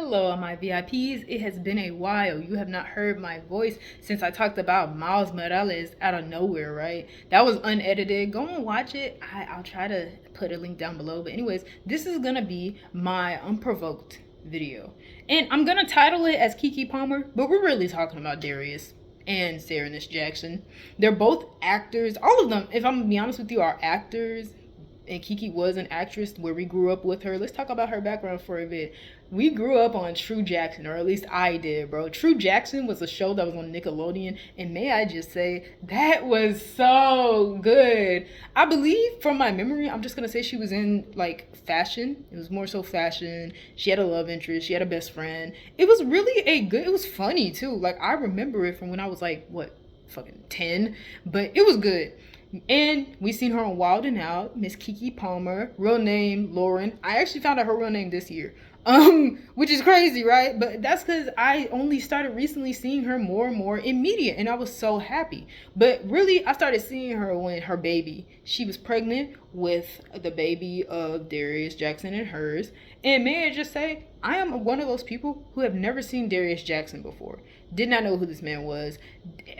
Hello, my VIPs. It has been a while. You have not heard my voice since I talked about Miles Morales out of nowhere, right? That was unedited. Go and watch it. I'll try to put a link down below. But anyways, this is gonna be my Unprovoked video. And I'm gonna title it as Keke Palmer, but we're really talking about Darius and Darius Jackson. They're both actors. All of them, if I'm gonna be honest with you, are actors. And Keke was an actress where we grew up with her. Let's talk about her background for a bit. We grew up on True Jackson, or at least I did, bro. True Jackson was a show that was on Nickelodeon, and may I just say, that was so good. I believe, from my memory, I'm just gonna say she was in, like, fashion. It was more so fashion. She had a love interest. She had a best friend. It was really it was funny, too. Like, I remember it from when I was, like, what, fucking 10? But it was good. And we seen her on Wild 'N Out, Miss Keke Palmer, real name Lauren. I actually found out her real name this year, which is crazy, right? But that's because I only started recently seeing her more and more in media, and I was so happy. But really, I started seeing her when her baby, she was pregnant with the baby of Darius Jackson and hers. And may I just say, I am one of those people who have never seen Darius Jackson before. Did not know who this man was.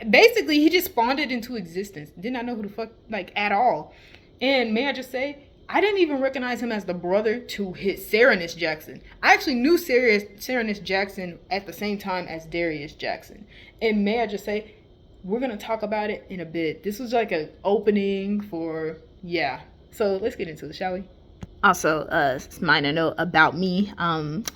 Basically, he just spawned it into existence. Did not know who the fuck, like, at all. And may I just say, I didn't even recognize him as the brother to his Darius Jackson. I actually knew Darius Jackson at the same time as Darius Jackson. And may I just say, we're going to talk about it in a bit. This was like an opening for, yeah. So let's get into it, shall we? Also, minor note about me,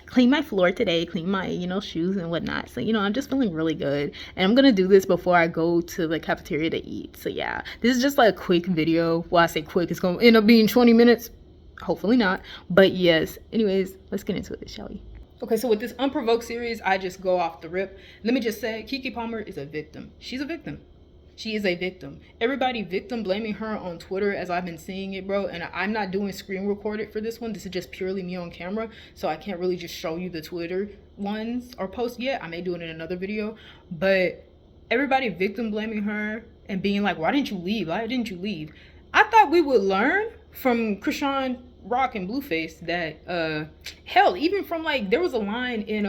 clean my floor today, clean my, shoes and whatnot. So, I'm just feeling really good. And I'm going to do this before I go to the cafeteria to eat. So, yeah, this is just like a quick video. Well, I say quick, it's going to end up being 20 minutes. Hopefully not. But yes, anyways, let's get into it, shall we? Okay, so with this Unprovoked series, I just go off the rip. Let me just say, Keke Palmer is a victim. She's a victim. She is a victim. Everybody victim blaming her on Twitter as I've been seeing it, bro. And I'm not doing screen recorded for this one. This is just purely me on camera. So I can't really just show you the Twitter ones or posts yet. I may do it in another video. But everybody victim blaming her and being like, why didn't you leave? Why didn't you leave? I thought we would learn from Krishan Rock and Blueface that hell, even from, like, there was a line in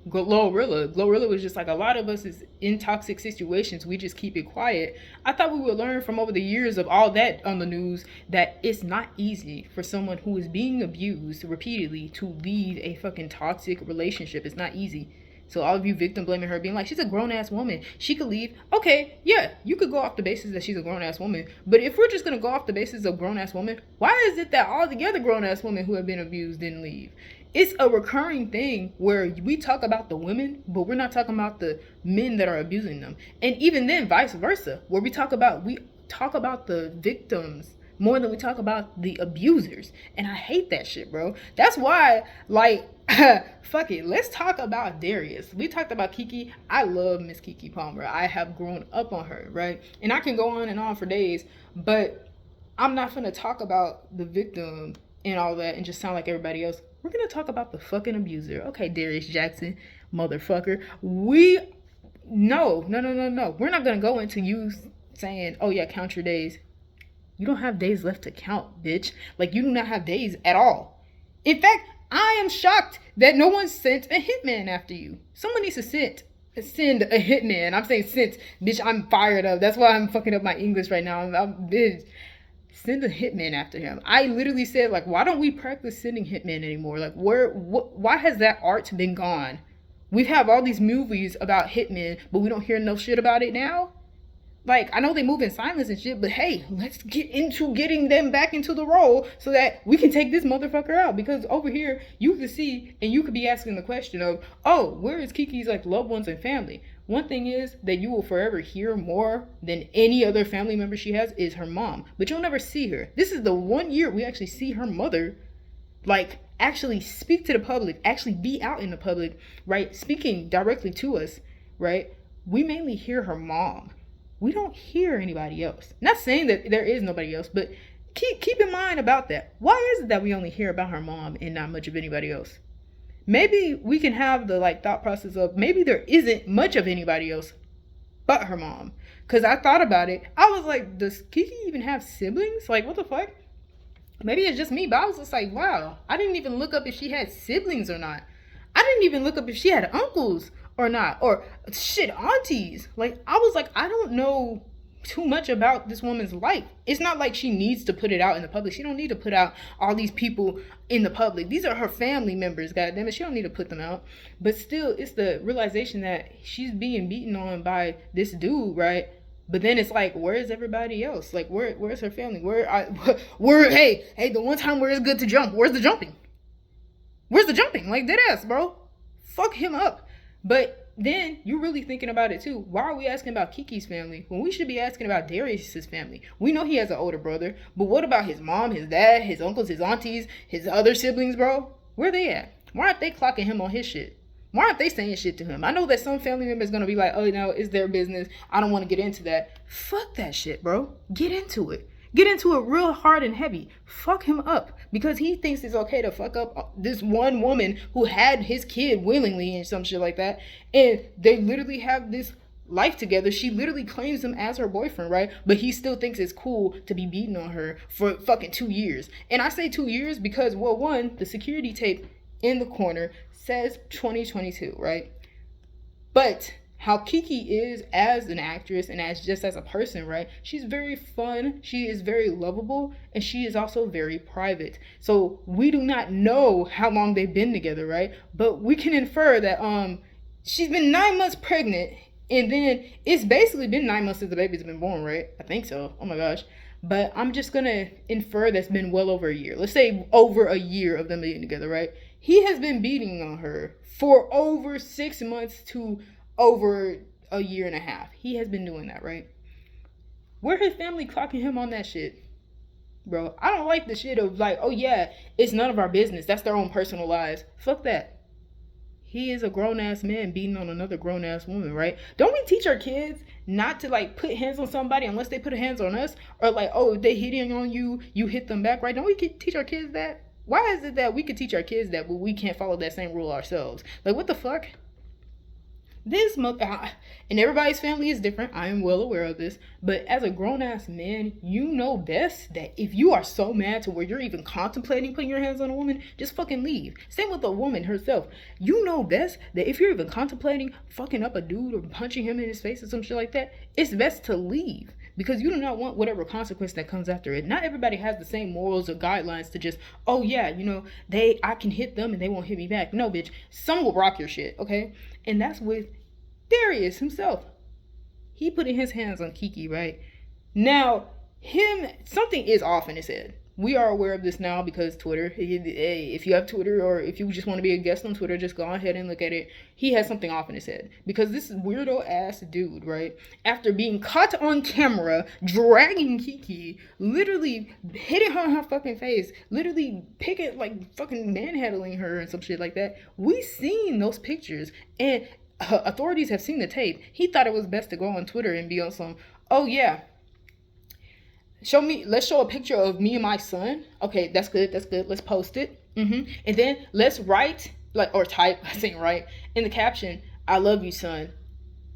Glorilla was just like, a lot of us is in toxic situations, we just keep it quiet. I thought we would learn from over the years of all that on the news that it's not easy for someone who is being abused repeatedly to leave a fucking toxic relationship. It's not easy. So all of you victim blaming her, being like, she's a grown-ass woman, she could leave. Okay, yeah, you could go off the basis that she's a grown-ass woman. But if we're just going to go off the basis of grown-ass woman, why is it that all the other grown-ass women who have been abused didn't leave? It's a recurring thing where we talk about the women, but we're not talking about the men that are abusing them. And even then, vice versa, where we talk about the victims more than we talk about the abusers. And I hate that shit, bro. That's why, like, fuck it, let's talk about Darius. We talked about Keke. I love Miss Keke Palmer. I have grown up on her, right? And I can go on and on for days, but I'm not gonna talk about the victim and all that and just sound like everybody else. We're gonna talk about the fucking abuser. Okay, Darius Jackson, motherfucker. No. We're not gonna go into you saying, oh yeah, count your days. You don't have days left to count, bitch. Like, you do not have days at all. In fact, I am shocked that no one sent a hitman after you. Someone needs to send a hitman. I'm saying sent. Bitch, I'm fired up. That's why I'm fucking up my English right now. Bitch, send a hitman after him. I literally said, like, why don't we practice sending hitmen anymore? Like, why has that art been gone? We have all these movies about hitmen, but we don't hear no shit about it now. Like, I know they move in silence and shit, but hey, let's get into getting them back into the role so that we can take this motherfucker out. Because over here, you can see, and you could be asking the question of, oh, where is Keke's, like, loved ones and family? One thing is that you will forever hear more than any other family member she has is her mom. But you'll never see her. This is the 1 year we actually see her mother, like, actually speak to the public, actually be out in the public, right? Speaking directly to us, right? We mainly hear her mom. We don't hear anybody else. Not saying that there is nobody else, but keep in mind about that. Why is it that we only hear about her mom and not much of anybody else? Maybe we can have the, like, thought process of maybe there isn't much of anybody else but her mom. Because I thought about it. I was like, does Keke even have siblings? Like, what the fuck? Maybe it's just me, but I was just like, wow. I didn't even look up if she had siblings or not. I didn't even look up if she had uncles or not, or shit, aunties. Like, I was like, I don't know too much about this woman's life. It's not like she needs to put it out in the public. She don't need to put out all these people in the public. These are her family members, goddamn it. She don't need to put them out. But still, it's the realization that she's being beaten on by this dude, right? But then it's like, where's everybody else? Like, where's her family? Hey, the one time where it's good to jump, where's the jumping? Where's the jumping? Like, dead ass, bro. Fuck him up. But then you're really thinking about it too. Why are we asking about Keke's family when we should be asking about Darius's family? We know he has an older brother, but what about his mom, his dad, his uncles, his aunties, his other siblings, bro? Where they at? Why aren't they clocking him on his shit? Why aren't they saying shit to him? I know that some family members gonna be like, oh, no, it's their business. I don't want to get into that. Fuck that shit, bro. Get into it. Get into it real hard and heavy. Fuck him up. Because he thinks it's okay to fuck up this one woman who had his kid willingly and some shit like that. And they literally have this life together. She literally claims him as her boyfriend, right? But he still thinks it's cool to be beating on her for fucking 2 years. And I say 2 years because, well, one, the security tape in the corner says 2022, right? But how Keke is as an actress and as just as a person, right? She's very fun, she is very lovable, and she is also very private. So we do not know how long they've been together, right? But we can infer that she's been 9 months pregnant, and then it's basically been 9 months since the baby's been born, right? I think so. Oh my gosh. But I'm just gonna infer that's been well over a year. Let's say over a year of them being together, right? He has been beating on her for over 6 months to over a year and a half. He has been doing that, right? Where his family clocking him on that shit? Bro, I don't like the shit of like, oh yeah, it's none of our business. That's their own personal lives. Fuck that. He is a grown-ass man beating on another grown-ass woman, right? Don't we teach our kids not to like put hands on somebody unless they put hands on us? Or like, oh, if they hitting on you, you hit them back, right? Don't we teach our kids that? Why is it that we could teach our kids that, but we can't follow that same rule ourselves? Like, what the fuck? This and everybody's family is different. I am well aware of this. But as a grown-ass man, you know best that if you are so mad to where you're even contemplating putting your hands on a woman, just fucking leave. Same with a woman herself. You know best that if you're even contemplating fucking up a dude or punching him in his face or some shit like that, it's best to leave. Because you do not want whatever consequence that comes after it. Not everybody has the same morals or guidelines to just, oh yeah, you know, I can hit them and they won't hit me back. No, bitch. Some will rock your shit, okay? And that's with Darius himself. He putting his hands on Keke, right? Now, something is off in his head. We are aware of this now because Twitter, hey, if you have Twitter or if you just want to be a guest on Twitter, just go ahead and look at it. He has something off in his head because this weirdo ass dude, right? After being caught on camera, dragging Keke, literally hitting her in her fucking face, literally picking, like fucking manhandling her and some shit like that. We seen those pictures and authorities have seen the tape. He thought it was best to go on Twitter and be on some, oh yeah, let's show a picture of me and my son. Okay, that's good. Let's post it. And then let's write, type in the caption, I love you, son.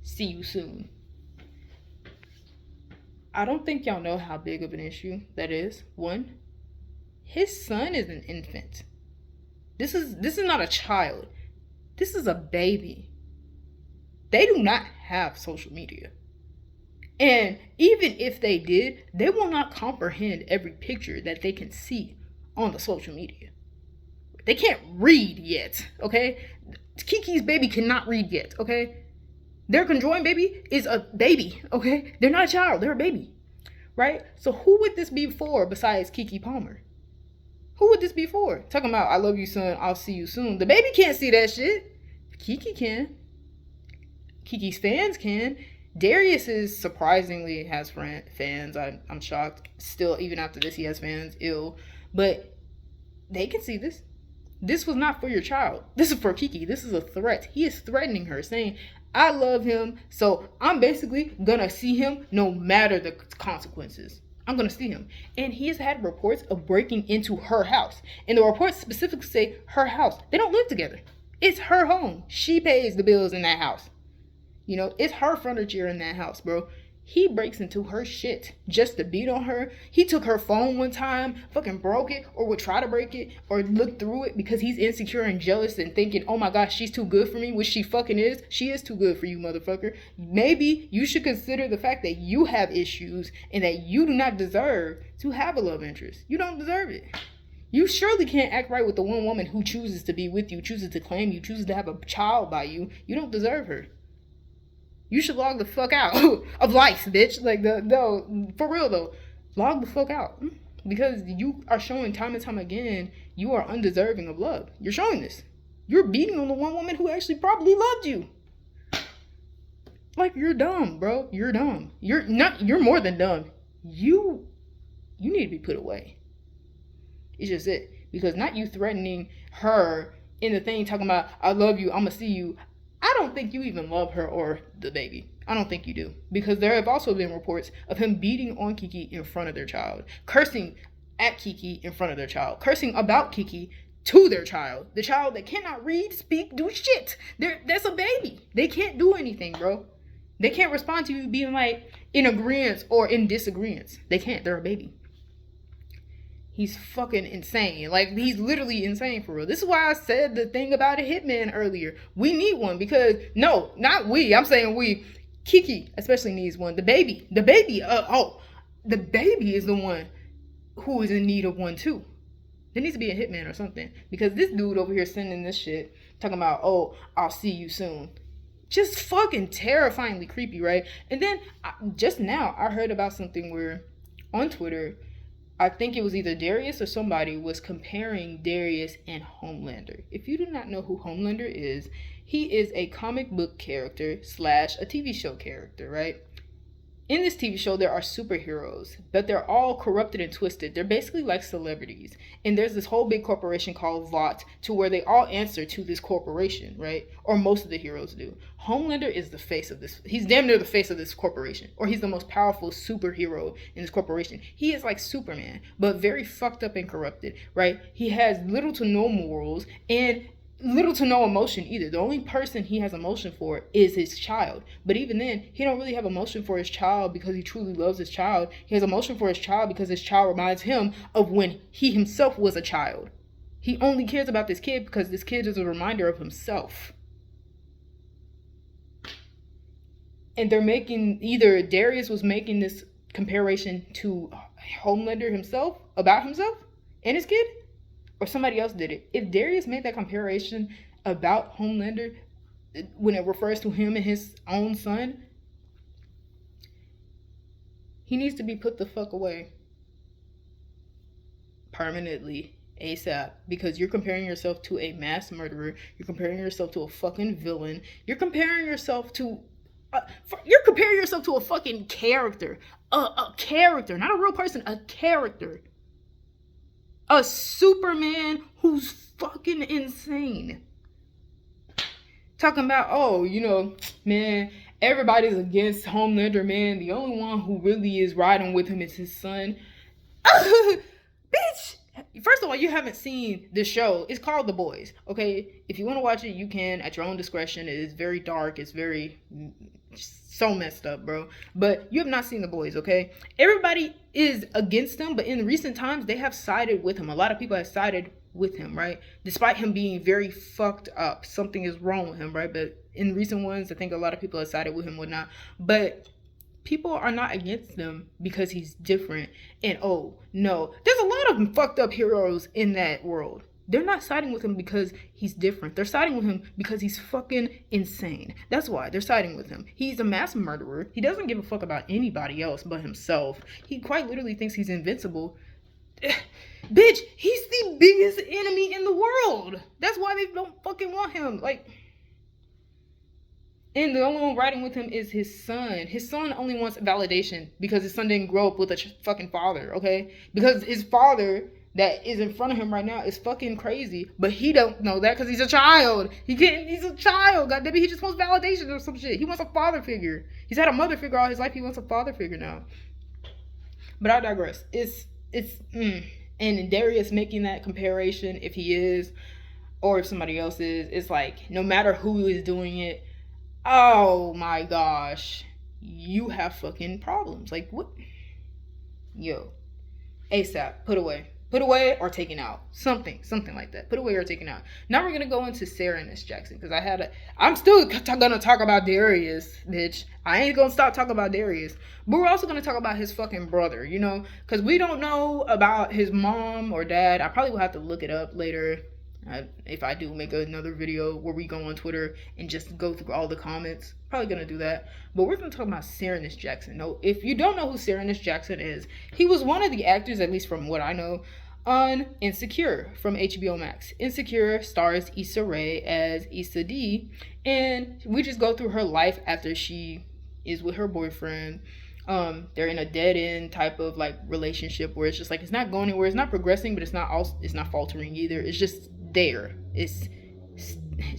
See you soon. I don't think y'all know how big of an issue that is. One, his son is an infant. This is not a child. This is a baby. They do not have social media. And even if they did, they will not comprehend every picture that they can see on the social media. They can't read yet, okay? Keke's baby cannot read yet, okay? Their conjoined baby is a baby, okay? They're not a child, they're a baby, right? So who would this be for besides Keke Palmer? Who would this be for? Talking about, I love you, son, I'll see you soon. The baby can't see that shit. Keke can. Keke's fans can. Darius is surprisingly has fans. I'm shocked. Still, even after this, he has fans. Ill. But they can see this. This was not for your child. This is for Keke. This is a threat. He is threatening her, saying, I love him, so I'm basically gonna see him no matter the consequences. I'm gonna see him. And he has had reports of breaking into her house. And the reports specifically say her house. They don't live together. It's her home. She pays the bills in that house. You know, it's her furniture in that house, bro. He breaks into her shit just to beat on her. He took her phone one time, fucking broke it, or would try to break it, or look through it because he's insecure and jealous and thinking, oh my gosh, she's too good for me, which she fucking is. She is too good for you, motherfucker. Maybe you should consider the fact that you have issues and that you do not deserve to have a love interest. You don't deserve it. You surely can't act right with the one woman who chooses to be with you, chooses to claim you, chooses to have a child by you. You don't deserve her. You should log the fuck out of life, bitch. Like, no, for real though, log the fuck out. Because you are showing time and time again, you are undeserving of love. You're showing this. You're beating on the one woman who actually probably loved you. Like, you're dumb, bro. You're dumb. You're more than dumb. You need to be put away. It's just it. Because not you threatening her in the thing talking about, I love you, I'ma see you. I don't think you even love her or the baby. I don't think you do. Because there have also been reports of him beating on Keke in front of their child. Cursing at Keke in front of their child. Cursing about Keke to their child. The child that cannot read, speak, do shit. That's a baby. They can't do anything, bro. They can't respond to you being like in agreement or in disagreement. They can't. They're a baby. He's fucking insane. Like, he's literally insane for real. This is why I said the thing about a hitman earlier. We need one because, no, not we. I'm saying we. Keke especially needs one. The baby. The baby is the one who is in need of one too. There needs to be a hitman or something. Because this dude over here sending this shit, talking about, oh, I'll see you soon. Just fucking terrifyingly creepy, right? And then, just now, I heard about something where, on Twitter, I think it was either Darius or somebody was comparing Darius and Homelander. If you do not know who Homelander is, he is a comic book character / a TV show character, right? In this TV show, there are superheroes, but they're all corrupted and twisted. They're basically like celebrities. And there's this whole big corporation called Vought to where they all answer to this corporation, right? Or most of the heroes do. Homelander is the face of this. He's damn near the face of this corporation. Or he's the most powerful superhero in this corporation. He is like Superman, but very fucked up and corrupted, right? He has little to no morals and little to no emotion either. The only person he has emotion for is his child. But even then, he don't really have emotion for his child because he truly loves his child. He has emotion for his child because his child reminds him of when he himself was a child. He only cares about this kid because this kid is a reminder of himself. And they're making, either Darius was making this comparison to Homelander himself, about himself and his kid, or somebody else did it. If Darius made that comparison about Homelander when it refers to him and his own son, he needs to be put the fuck away. Permanently. ASAP. Because you're comparing yourself to a mass murderer. You're comparing yourself to a fucking villain. You're comparing yourself to a fucking character. A character. Not a real person. A character. A Superman who's fucking insane. Talking about, oh, man, everybody's against Homelander, man. The only one who really is riding with him is his son. Bitch! First of all, you haven't seen the show. It's called The Boys, okay? If you want to watch it, you can at your own discretion. It is very dark. It's very... so messed up, bro. But you have not seen The Boys, okay? Everybody is against him, but in recent times, they have sided with him. A lot of people have sided with him, right? Despite him being very fucked up. Something is wrong with him, right? But in recent ones, I think a lot of people have sided with him, whatnot. But people are not against him because he's different. And, oh, no. There's a lot of fucked up heroes in that world. They're not siding with him because he's different. They're siding with him because he's fucking insane. That's why they're siding with him. He's a mass murderer. He doesn't give a fuck about anybody else but himself. He quite literally thinks he's invincible. Bitch, he's the biggest enemy in the world. That's why they don't fucking want him. Like, and the only one riding with him is his son. His son only wants validation because his son didn't grow up with a fucking father, okay? Because his father that is in front of him right now is fucking crazy, but he don't know that because he's a child. He's a child. God damn it, he just wants validation or some shit. He wants a father figure. He's had a mother figure all his life. He wants a father figure now. But I digress. And Darius making that comparison, if he is, or if somebody else is, it's like, no matter who is doing it, oh my gosh, you have fucking problems. Like, what? Yo, ASAP, put away. Put away or taken out. Something like that. Put away or taken out. Now we're gonna go into Sarah and Jackson, because I'm still gonna talk about Darius, bitch. I ain't gonna stop talking about Darius. But we're also gonna talk about his fucking brother, you know? Because we don't know about his mom or dad. I probably will have to look it up later. If I do make another video where we go on Twitter and just go through all the comments, probably gonna do that. But we're gonna talk about Sarah Jackson. No, if you don't know who Sarah Jackson is, he was one of the actors, at least from what I know, on Insecure from HBO Max. Insecure stars Issa Rae as Issa D, and we just go through her life after she is with her boyfriend. They're in a dead end type of like relationship where it's just like it's not going anywhere, it's not progressing, but it's not faltering either. It's just there. It's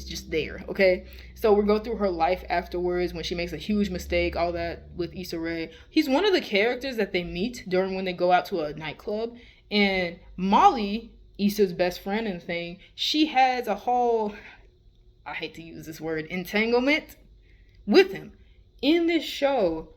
just there. Okay, so we go through her life afterwards when she makes a huge mistake, all that with Issa Rae. He's one of the characters that they meet during when they go out to a nightclub, and Molly, Issa's best friend and thing, she has a whole, I hate to use this word, entanglement with him. In this show,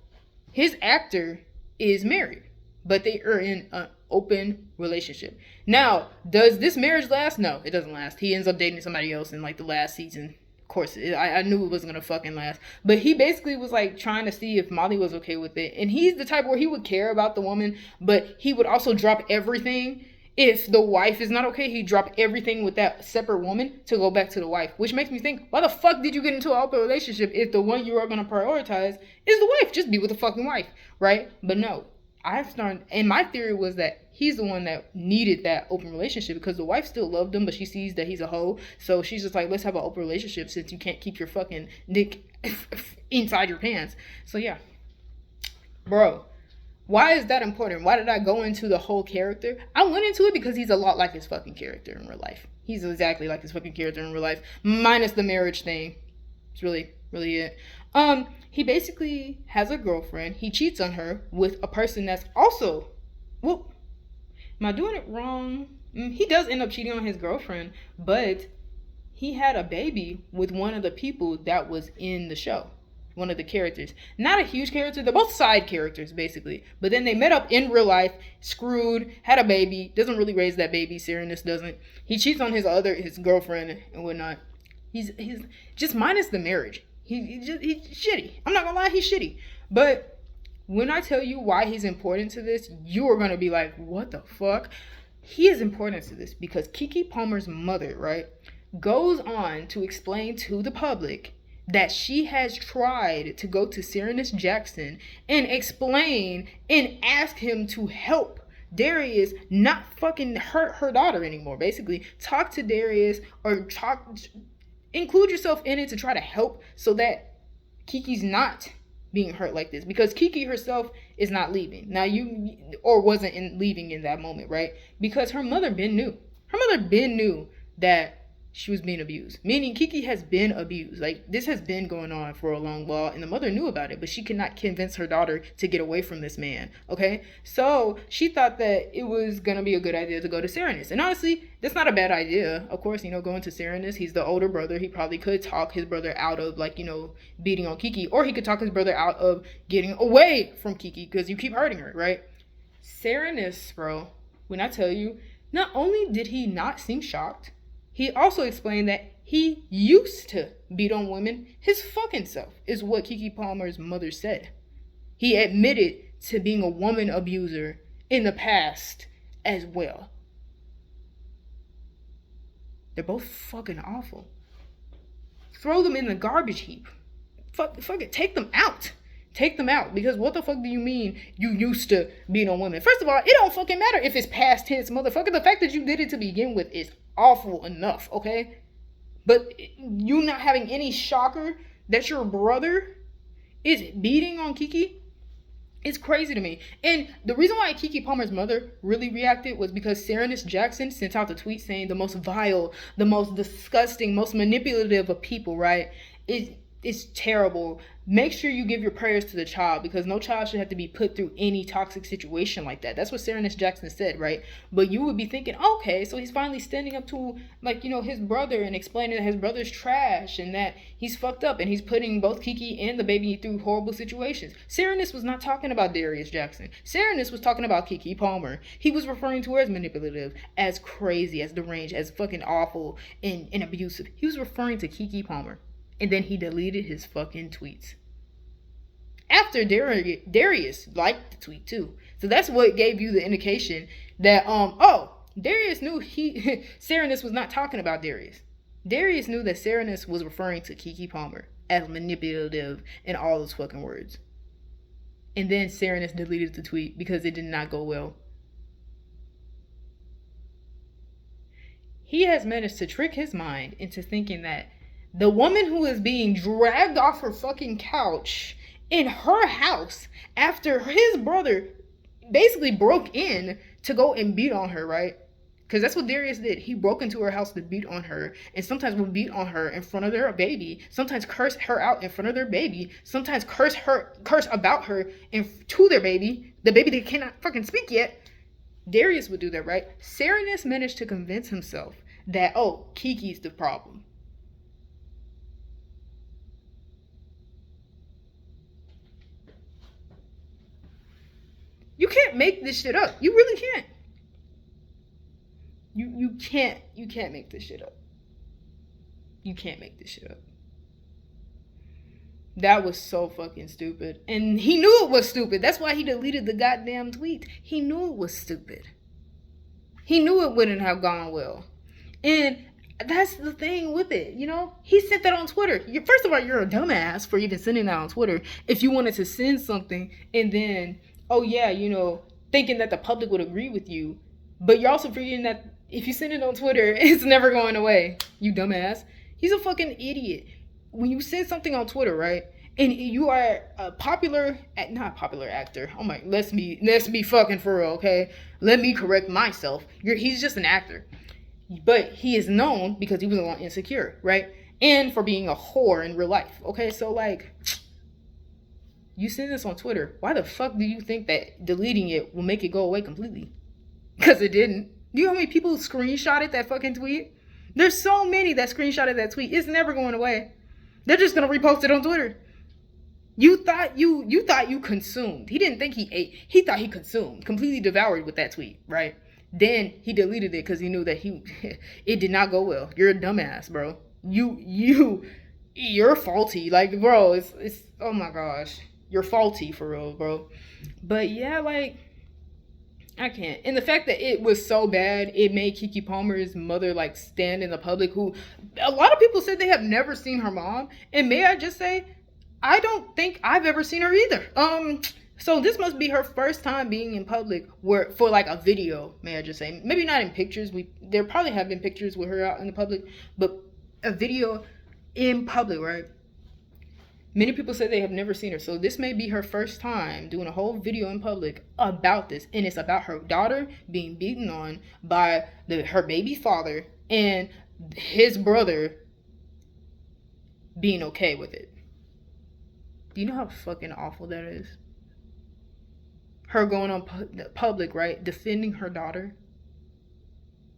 his actor is married, but they are in an open relationship. Now, does this marriage last? No, it doesn't last. He ends up dating somebody else in like the last season. Of course, I knew it wasn't gonna fucking last. But he basically was like trying to see if Molly was okay with it. And he's the type where he would care about the woman, but he would also drop everything. If the wife is not okay, he'd drop everything with that separate woman to go back to the wife. Which makes me think, why the fuck did you get into an open relationship if the one you are going to prioritize is the wife? Just be with the fucking wife, right? But no, I've started, and my theory was that he's the one that needed that open relationship because the wife still loved him, but she sees that he's a hoe. So she's just like, let's have an open relationship since you can't keep your fucking dick inside your pants. So yeah, bro. Why is that important? Why did I go into the whole character? I went into it because he's a lot like his fucking character in real life. He's exactly like his fucking character in real life, minus the marriage thing. It's really it. He basically has a girlfriend. He cheats on her with a person that's also, well, am I doing it wrong? He does end up cheating on his girlfriend, but he had a baby with one of the people that was in the show. One of the characters. Not a huge character. They're both side characters, basically. But then they met up in real life, screwed, had a baby. Doesn't really raise that baby. Serenus doesn't. He cheats on his girlfriend and whatnot. He's just minus the marriage. He's shitty. I'm not gonna lie, he's shitty. But when I tell you why he's important to this, you are gonna be like, what the fuck? He is important to this because Keke Palmer's mother, right, goes on to explain to the public that she has tried to go to Serenus Jackson and explain and ask him to help Darius not fucking hurt her daughter anymore. Basically, talk to Darius or include yourself in it to try to help so that Keke's not being hurt like this. Because Keke herself is not leaving. Now wasn't leaving in that moment, right? Because her mother been knew. Her mother been knew that she was being abused, meaning Keke has been abused. Like, this has been going on for a long while, and the mother knew about it, but she could not convince her daughter to get away from this man. Okay, so she thought that it was gonna be a good idea to go to Serenus, and honestly, that's not a bad idea. Of course, going to Serenus, he's the older brother. He probably could talk his brother out of beating on Keke, or he could talk his brother out of getting away from Keke because you keep hurting her, right? Serenus, bro. When I tell you, not only did he not seem shocked, he also explained that he used to beat on women his fucking self, is what Keke Palmer's mother said. He admitted to being a woman abuser in the past as well. They're both fucking awful. Throw them in the garbage heap. Fuck it, take them out. Take them out, because what the fuck do you mean you used to beat on women? First of all, it don't fucking matter if it's past tense, motherfucker. The fact that you did it to begin with is awful enough, okay? But you not having any shocker that your brother is beating on Keke, it's crazy to me. And the reason why Keke Palmer's mother really reacted was because Serenus Jackson sent out the tweet saying the most vile, the most disgusting, most manipulative of people, right, is it's terrible. Make sure you give your prayers to the child, because no child should have to be put through any toxic situation like that. That's what Sarah Jackson said, right? But you would be thinking, okay, so he's finally standing up to, like, you know, his brother and explaining that his brother's trash and that he's fucked up and he's putting both Keke and the baby through horrible situations. Sarah was not talking about Darius Jackson. Sarah was talking about Keke Palmer. He was referring to her as manipulative, as crazy, as deranged, as fucking awful and abusive. He was referring to Keke Palmer. And then he deleted his fucking tweets. After Darius liked the tweet too. So that's what gave you the indication that, Darius knew Sarah was not talking about Darius. Darius knew that Sarah was referring to Keke Palmer as manipulative and all those fucking words. And then Sarah deleted the tweet because it did not go well. He has managed to trick his mind into thinking that the woman who is being dragged off her fucking couch in her house after his brother basically broke in to go and beat on her, right? Because that's what Darius did. He broke into her house to beat on her, and sometimes would beat on her in front of their baby, sometimes curse her out in front of their baby, sometimes curse about her to their baby, the baby that cannot fucking speak yet. Darius would do that, right? Sarah managed to convince himself that, Keke's the problem. You can't make this shit up. You really can't. You can't make this shit up. You can't make this shit up. That was so fucking stupid. And he knew it was stupid. That's why he deleted the goddamn tweet. He knew it was stupid. He knew it wouldn't have gone well. And that's the thing with it, you know? He sent that on Twitter. First of all, you're a dumbass for even sending that on Twitter. If you wanted to send something and then, thinking that the public would agree with you, but you're also forgetting that if you send it on Twitter, it's never going away. You dumbass. He's a fucking idiot. When you send something on Twitter, right, and you are a not popular actor. Oh my, let's be fucking for real, okay? Let me correct myself. He's just an actor. But he is known because he was on Insecure, right? And for being a whore in real life, okay? So, you send this on Twitter. Why the fuck do you think that deleting it will make it go away completely? Because it didn't. Do you know how many people screenshotted that fucking tweet? There's so many that screenshotted that tweet. It's never going away. They're just going to repost it on Twitter. You thought you consumed. He didn't think he ate. He thought he consumed. Completely devoured with that tweet, right? Then he deleted it because he knew that it did not go well. You're a dumbass, bro. You're faulty. Bro, it's oh my gosh. You're faulty for real, bro. But yeah, I can't. And the fact that it was so bad, it made Keke Palmer's mother stand in the public, who a lot of people said they have never seen her mom. And may I just say, I don't think I've ever seen her either. So this must be her first time being in public for a video, may I just say. Maybe not in pictures. There probably have been pictures with her out in the public, but a video in public, right? Many people say they have never seen her. So this may be her first time doing a whole video in public about this. And it's about her daughter being beaten on by her baby father and his brother being okay with it. Do you know how fucking awful that is? Her going on public, right? Defending her daughter.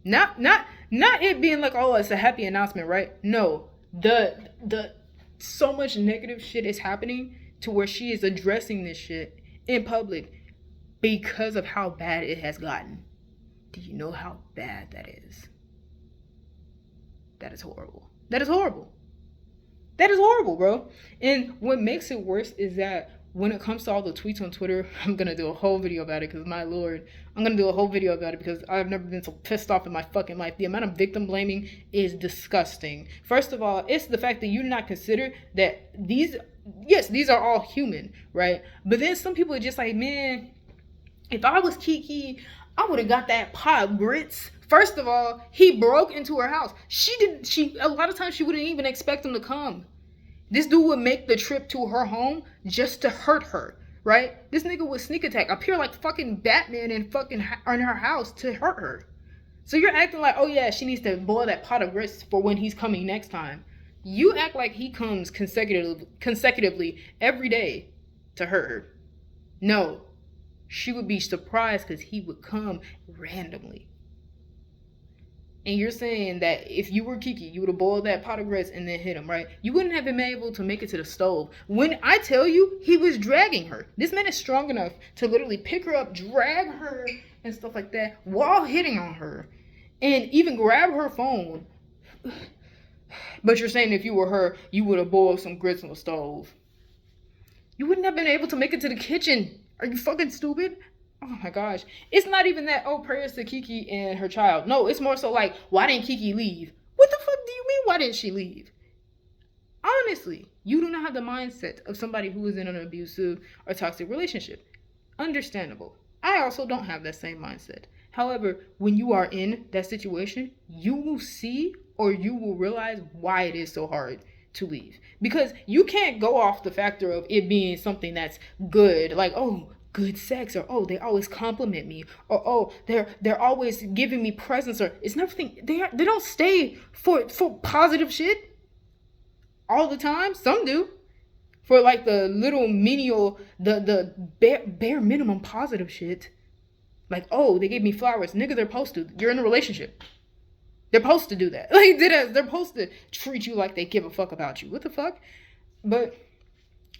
Not it being it's a happy announcement, right? No. The so much negative shit is happening to where she is addressing this shit in public because of how bad it has gotten. Do you know how bad that is? That is horrible. That is horrible. That is horrible, bro. And what makes it worse is that when it comes to all the tweets on Twitter, I'm going to do a whole video about it because, my lord, I'm going to do a whole video about it because I've never been so pissed off in my fucking life. The amount of victim blaming is disgusting. First of all, it's the fact that you not consider that these are all human, right? But then some people are just man, if I was Keke, I would have got that pot of grits. First of all, he broke into her house. A lot of times she wouldn't even expect him to come. This dude would make the trip to her home just to hurt her, right? This nigga would sneak attack, appear like fucking Batman in her house to hurt her. So you're acting like, oh yeah, she needs to boil that pot of grits for when he's coming next time. You act like he comes consecutively every day to her. No, she would be surprised because he would come randomly. And you're saying that if you were Keke, you would have boiled that pot of grits and then hit him, right? You wouldn't have been able to make it to the stove. When I tell you, he was dragging her. This man is strong enough to literally pick her up, drag her, and stuff like that while hitting on her. And even grab her phone. But you're saying if you were her, you would have boiled some grits on the stove. You wouldn't have been able to make it to the kitchen. Are you fucking stupid? Oh my gosh. It's not even that, oh, prayers to Keke and her child. No, it's more so like, why didn't Keke leave? What the fuck do you mean, why didn't she leave? Honestly, you do not have the mindset of somebody who is in an abusive or toxic relationship. Understandable. I also don't have that same mindset. However, when you are in that situation, you will see or you will realize why it is so hard to leave. Because you can't go off the factor of it being something that's good, like, oh, good sex, or oh, they always compliment me, or oh, they're always giving me presents, or it's nothing. They don't stay for positive shit all the time. Some do. For like the little menial, the bare minimum positive shit. Like, oh, they gave me flowers. Nigga, they're supposed to. You're in a relationship. They're supposed to do that. Like, they're supposed to treat you like they give a fuck about you. What the fuck? But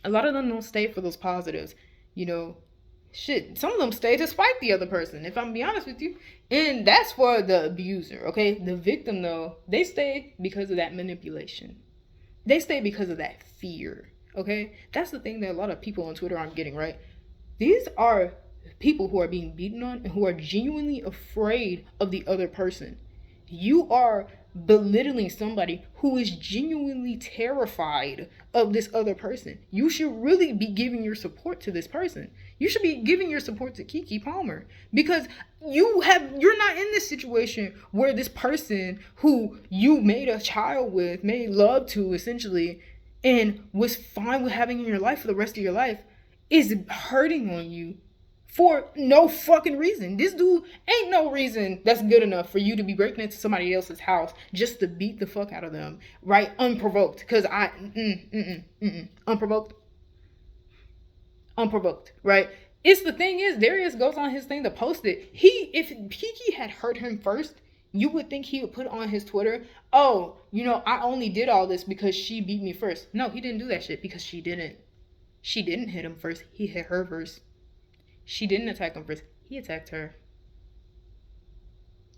a lot of them don't stay for those positives. You know, shit, some of them stay to spite the other person, if I'm gonna be honest with you. And that's for the abuser, okay? The victim, though, they stay because of that manipulation. They stay because of that fear, okay? That's the thing that a lot of people on Twitter aren't getting, right? These are people who are being beaten on and who are genuinely afraid of the other person. You are belittling somebody who is genuinely terrified of this other person. You should really be giving your support to this person. You should be giving your support to Keke Palmer, because you're not in this situation where this person who you made a child with, made love to essentially, and was fine with having in your life for the rest of your life, is hurting on you for no fucking reason. This dude ain't no reason that's good enough for you to be breaking into somebody else's house just to beat the fuck out of them, right? Unprovoked. Because unprovoked, right? It's the thing is, Darius goes on his thing to post it. If Keke had hurt him first, you would think he would put on his Twitter, oh, you know, I only did all this because she beat me first. No, he didn't do that shit because she didn't. She didn't hit him first. He hit her first. She didn't attack him first. He attacked her.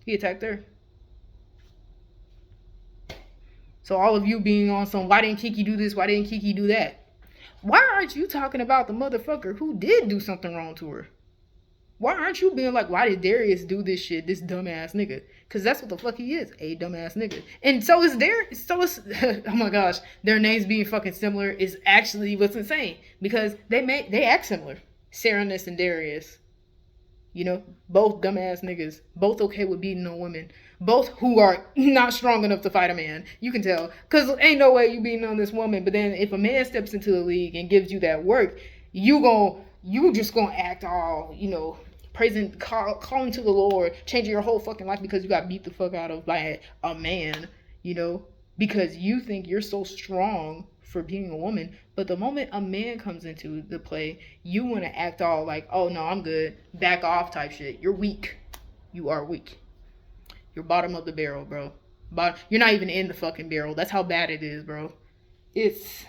He attacked her. So all of you being on some, why didn't Keke do this? Why didn't Keke do that? Why aren't you talking about the motherfucker who did do something wrong to her? Why aren't you being like, why did Darius do this shit, this dumbass nigga? Because that's what the fuck he is, a dumbass nigga. And so is oh my gosh, their names being fucking similar is actually what's insane. Because they act similar. Serenus and Darius. You know, both dumbass niggas. Both okay with beating on women. Both who are not strong enough to fight a man. You can tell. Because ain't no way you beating on this woman. But then if a man steps into the league and gives you that work, you just gonna act all, you know, praising, calling to the Lord, changing your whole fucking life because you got beat the fuck out of by a man, you know, because you think you're so strong for being a woman. But the moment a man comes into the play, you want to act all like, oh no, I'm good, back off type shit. You're weak. You are weak. You're bottom of the barrel, bro. But you're not even in the fucking barrel. That's how bad it is, bro. It's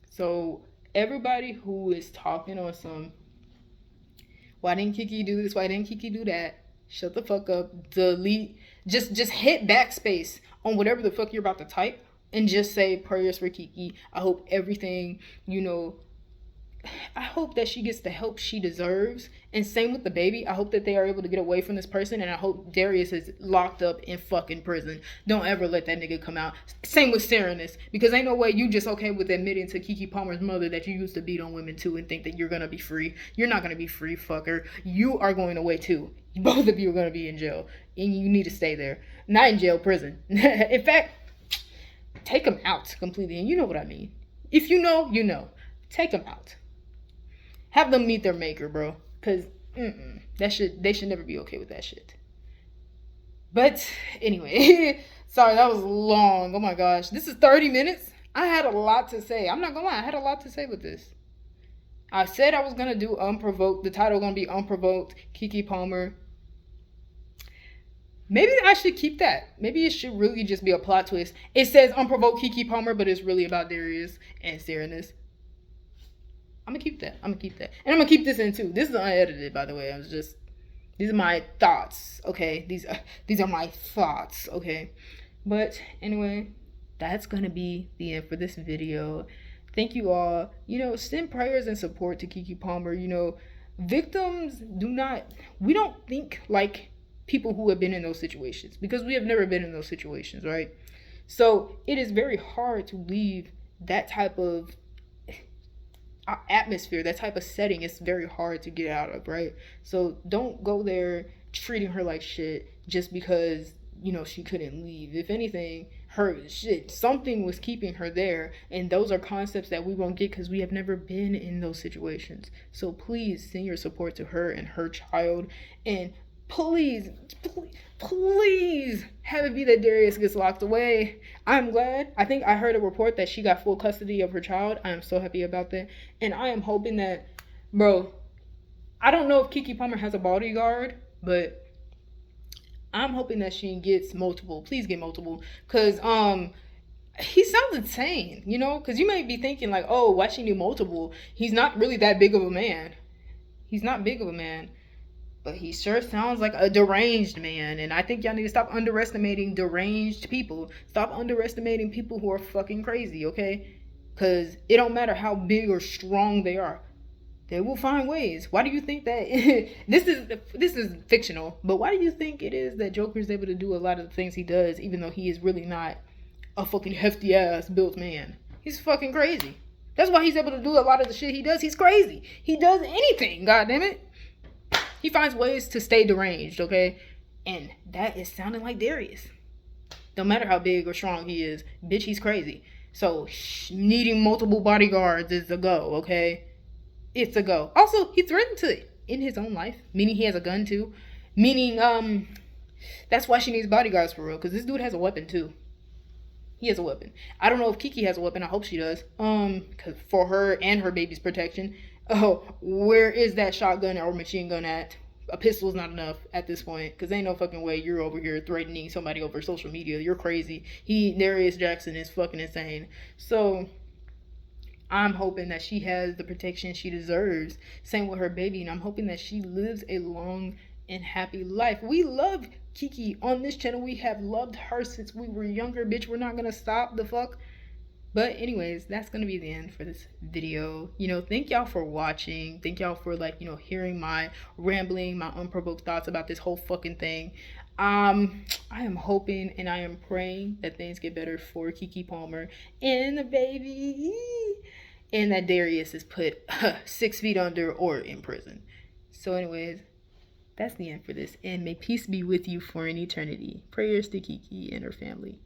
so everybody who is talking on some, why didn't Keke do this? Why didn't Keke do that? Shut the fuck up. Delete. Just hit backspace on whatever the fuck you're about to type and just say prayers for Keke. I hope everything, you know, I hope that she gets the help she deserves. And same with the baby. I hope that they are able to get away from this person. And I hope Darius is locked up in fucking prison. Don't ever let that nigga come out. Same with Serenus. Because ain't no way you just okay with admitting to Keke Palmer's mother that you used to beat on women too and think that you're going to be free. You're not going to be free, fucker. You are going away too. Both of you are going to be in jail. And you need to stay there. Not in jail, prison. In fact, take them out completely. And you know what I mean. If you know, you know. Take them out. Have them meet their maker, bro. Because they should never be okay with that shit. But anyway, sorry, that was long. Oh my gosh. This is 30 minutes. I had a lot to say. I'm not gonna lie, I had a lot to say with this. I said I was gonna do Unprovoked. The title gonna be Unprovoked, Keke Palmer. Maybe I should keep that. Maybe it should really just be a plot twist. It says Unprovoked Keke Palmer, but it's really about Darius and Serenus. I'm gonna keep that. I'm gonna keep that. And I'm gonna keep this in too. This is unedited, by the way. I was just these are my thoughts, okay? These are my thoughts, okay? But anyway, that's gonna be the end for this video. Thank you all. Send prayers and support to Keke Palmer. Victims we don't think like people who have been in those situations because we have never been in those situations, right? So it is very hard to leave that type of atmosphere, that type of setting. It's very hard to get out of, right? So don't go there treating her like shit just because she couldn't leave. If anything, something was keeping her there, and those are concepts that we won't get because we have never been in those situations. So please send your support to her and her child, and please have it be that Darius gets locked away. I'm glad. I think I heard a report that she got full custody of her child. I am so happy about that. And I am hoping that, bro, I don't know if Keke Palmer has a bodyguard, but I'm hoping that she gets multiple. Please get multiple. Because, he sounds insane, Because you may be thinking, like, oh, why she need multiple? He's not really that big of a man. He's not big of a man. But he sure sounds like a deranged man. And I think y'all need to stop underestimating deranged people. Stop underestimating people who are fucking crazy, okay? Because it don't matter how big or strong they are. They will find ways. Why do you think that this is fictional, but why do you think it is that Joker is able to do a lot of the things he does, even though he is really not a fucking hefty ass built man? He's fucking crazy. That's why he's able to do a lot of the shit he does. He's crazy. He does anything, goddammit. He finds ways to stay deranged, okay? And that is sounding like Darius. No matter how big or strong he is, bitch, he's crazy. So needing multiple bodyguards is a go, okay? It's a go. Also, he threatened to end his own life, meaning he has a gun too. Meaning, that's why she needs bodyguards for real, because this dude has a weapon too. He has a weapon. I don't know if Keke has a weapon. I hope she does. Cause for her and her baby's protection. Oh, where is that shotgun or machine gun at? A pistol's not enough at this point, because ain't no fucking way you're over here threatening somebody over social media. You're crazy. Darius Jackson is fucking insane. So I'm hoping that she has the protection she deserves. Same with her baby, and I'm hoping that she lives a long and happy life. We love Keke on this channel. We have loved her since we were younger, bitch. We're not gonna stop the fuck. But anyways, that's gonna be the end for this video. Thank y'all for watching. Thank y'all for hearing my rambling, my unprovoked thoughts about this whole fucking thing. I am hoping and I am praying that things get better for Keke Palmer and the baby, and that Darius is put 6 feet under or in prison. So anyways, that's the end for this, and may peace be with you for an eternity. Prayers to Keke and her family.